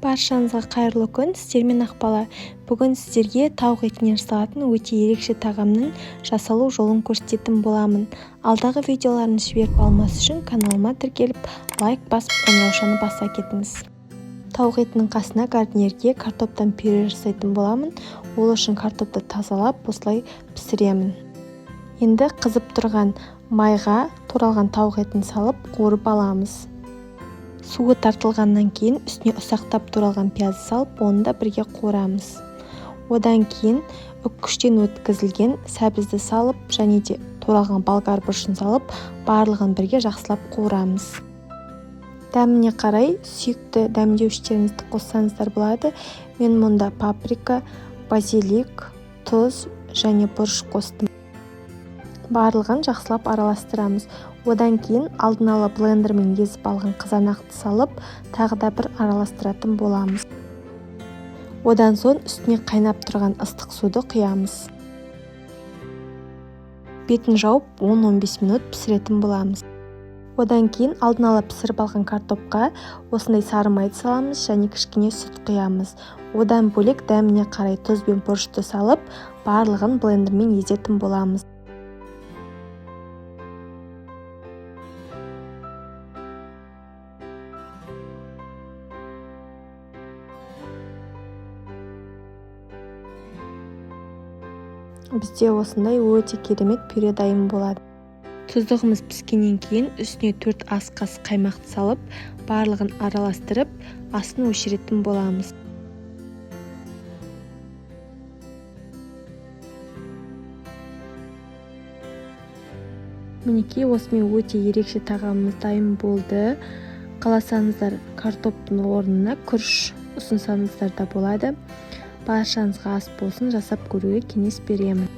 Баршаңызға қайырлы күн, сіздермен Ақбала. Бүгін сіздерге тауық етінен жасалатын өте ерекше тағамның жасалу жолын көрсететін боламын. Алдағы видеоларын жіберіп алмас үшін каналыма тіркеліп, лайк басып, қоңыраушаны баса кетіңіз. Тауық етінің қасына гарнирге картоптан пюре жасайтын боламын. Ол үшін картопты тазалап, осылай пісіремін. Енді қызып тұрған майға туралған тауық етін салып, қуырып аламыз. Суы тартылғаннан кейін үстіне ұсақтап туралған пиязды салып, оны да бірге қуырамыз. Одан кейін үккіштен өткізілген сәбізді салып, және де туралған болгар бұрышын салып, барлығын бірге жақсылап қуырамыз. Дәміне қарай сүйікті дәмдеуіштеріңізді қоссаңыздар болады. Мен мұнда паприка, базилик, тұз және бұрыш қостым. Барлығын жақсылап араластырамыз. Одан кейін алдын ала блендермен езіп алған қызанақты салып, тағы да бір араластыратын боламыз. Одан соң үстіне қайнап тұрған ыстық суды құямыз. Бетін жауып 10-15 минут пісіретін боламыз. Одан кейін алдын ала пісіріп алған картопқа осындай сары майды саламыз және кішкене сүт құямыз. Одан бөлек дәміне қарай тұз бен бұрышты салып, барлығын блендермен езетін боламыз. Бізде осындай өте керемет пюре дайын болады. Тұздығымыз піскеннен кейін үстіне 4 ас қасық қаймақты салып, барлығын араластырып, астын өшіретін боламыз. Мінекей, осымен өте ерекше тағамымыз дайын болды. Қаласаңыздар, картоптың орнына күріш ұсынсаңыздар да болады. Баршаңызға ас болсын, жасап көруге кеңес беремін.